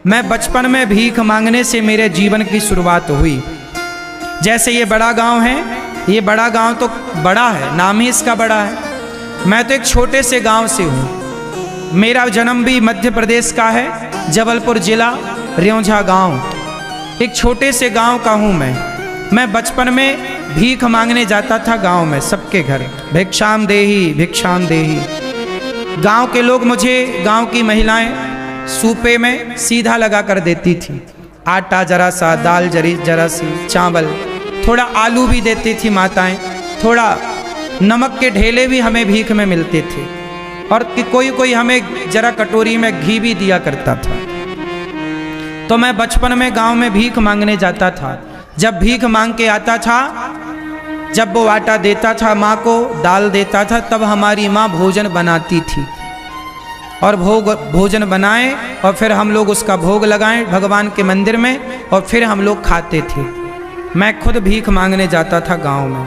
मैं बचपन में भीख मांगने से मेरे जीवन की शुरुआत हुई। जैसे ये बड़ा गांव है, ये बड़ा गांव तो बड़ा है, नाम ही इसका बड़ा है। मैं तो एक छोटे से गांव से हूँ। मेरा जन्म भी मध्य प्रदेश का है, जबलपुर जिला रियोंझा गांव। एक छोटे से गांव का हूँ मैं बचपन में भीख मांगने जाता था गांव में, सबके घर भिक्षाम देही भिक्षाम देही। गांव के लोग मुझे, गांव की महिलाएं सूपे में सीधा लगा कर देती थी। आटा जरा सा, दाल जरा सी, चावल, थोड़ा आलू भी देती थी माताएं, थोड़ा नमक के ढेले भी हमें भीख में मिलते थे, और कोई हमें जरा कटोरी में घी भी दिया करता था। तो मैं बचपन में गांव में भीख मांगने जाता था। जब भीख मांग के आता था, जब वो आटा देता था माँ को, दाल देता था, तब हमारी माँ भोजन बनाती थी, और भोजन बनाए और फिर हम लोग उसका भोग लगाएं भगवान के मंदिर में, और फिर हम लोग खाते थे। मैं खुद भीख मांगने जाता था गांव में।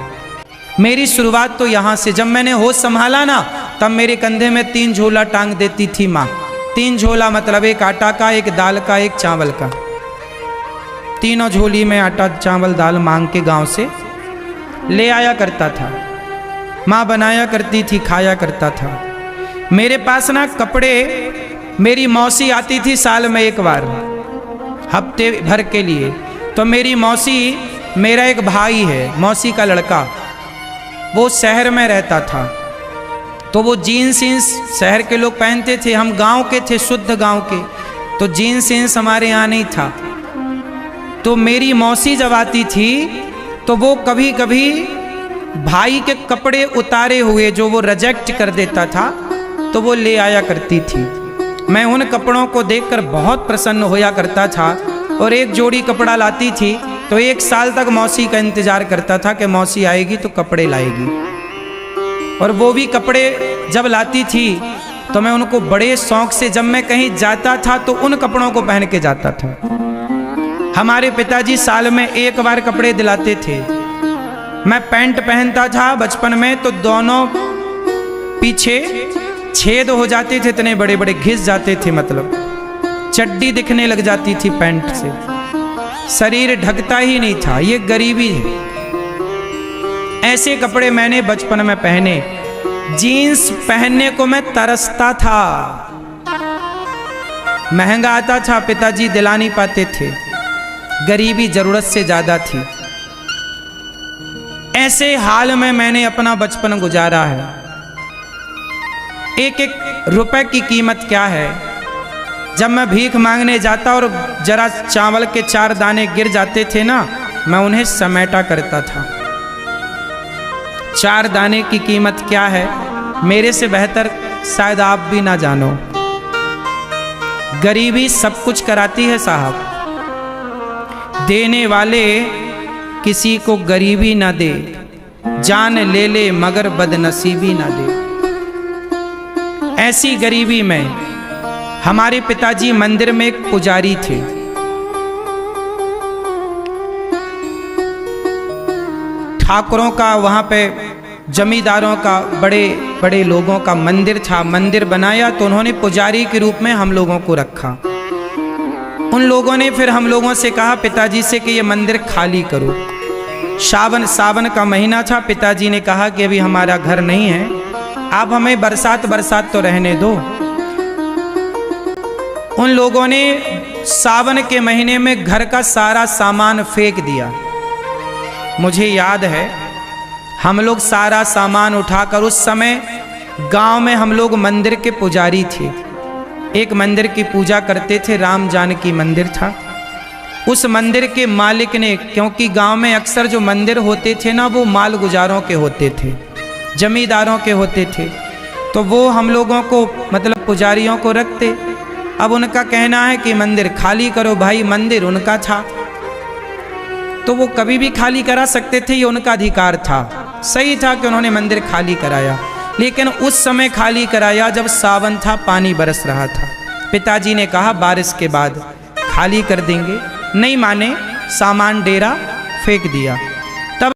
मेरी शुरुआत तो यहाँ से, जब मैंने होश संभाला ना, तब मेरे कंधे में 3 झोला टांग देती थी माँ। 3 झोला मतलब एक आटा का, एक दाल का, एक चावल का। तीनों झोली में आटा चावल दाल मांग के गांव से ले आया करता था। माँ बनाया करती थी, खाया करता था। मेरे पास ना कपड़े, मेरी मौसी आती थी साल में एक बार, हफ्ते भर के लिए। तो मेरी मौसी, मेरा एक भाई है, मौसी का लड़का, वो शहर में रहता था। तो वो जीन्स शहर के लोग पहनते थे, हम गांव के थे, शुद्ध गांव के, तो जीन्स हमारे यहाँ नहीं था। तो मेरी मौसी जब आती थी तो वो कभी कभी भाई के कपड़े उतारे हुए जो वो रिजेक्ट कर देता था, तो वो ले आया करती थी। मैं उन कपड़ों को देखकर बहुत प्रसन्न होया करता था, और एक जोड़ी कपड़ा लाती थी तो 1 साल तक मौसी का इंतजार करता था कि मौसी आएगी तो कपड़े लाएगी। और वो भी कपड़े जब लाती थी तो मैं उनको बड़े शौक से, जब मैं कहीं जाता था तो उन कपड़ों को पहन के जाता था। हमारे पिताजी साल में 1 बार कपड़े दिलाते थे। मैं पैंट पहनता था बचपन में, तो दोनों पीछे छेद हो जाते थे, इतने बड़े बड़े घिस जाते थे, मतलब चड्डी दिखने लग जाती थी पैंट से, शरीर ढकता ही नहीं था। ये गरीबी है। ऐसे कपड़े मैंने बचपन में पहने। जीन्स पहनने को मैं तरसता था, महंगा आता था, पिताजी दिला नहीं पाते थे, गरीबी जरूरत से ज्यादा थी। ऐसे हाल में मैंने अपना बचपन गुजारा है। एक रुपए की कीमत क्या है। जब मैं भीख मांगने जाता और जरा चावल के 4 दाने गिर जाते थे ना, मैं उन्हें समेटा करता था। 4 दाने की कीमत क्या है, मेरे से बेहतर शायद आप भी ना जानो। गरीबी सब कुछ कराती है साहब। देने वाले किसी को गरीबी ना दे, जान ले ले मगर बदनसीबी ना दे। ऐसी गरीबी में हमारे पिताजी मंदिर में एक पुजारी थे। ठाकुरों का, वहां पे जमींदारों का, बड़े बड़े लोगों का मंदिर था। मंदिर बनाया तो उन्होंने पुजारी के रूप में हम लोगों को रखा। उन लोगों ने फिर हम लोगों से कहा पिताजी से कि ये मंदिर खाली करो। सावन का महीना था। पिताजी ने कहा कि अभी हमारा घर नहीं है, आप हमें बरसात तो रहने दो। उन लोगों ने सावन के महीने में घर का सारा सामान फेंक दिया। मुझे याद है, हम लोग सारा सामान उठाकर, उस समय गांव में हम लोग मंदिर के पुजारी थे, एक मंदिर की पूजा करते थे, राम जानकी मंदिर था। उस मंदिर के मालिक ने, क्योंकि गांव में अक्सर जो मंदिर होते थे ना, वो माल गुजारों के होते थे, जमींदारों के होते थे, तो वो हम लोगों को, मतलब पुजारियों को रखते। अब उनका कहना है कि मंदिर खाली करो। भाई मंदिर उनका था तो वो कभी भी खाली करा सकते थे, ये उनका अधिकार था। सही था कि उन्होंने मंदिर खाली कराया, लेकिन उस समय खाली कराया जब सावन था, पानी बरस रहा था। पिताजी ने कहा बारिश के बाद खाली कर देंगे, नहीं माने, सामान डेरा फेंक दिया।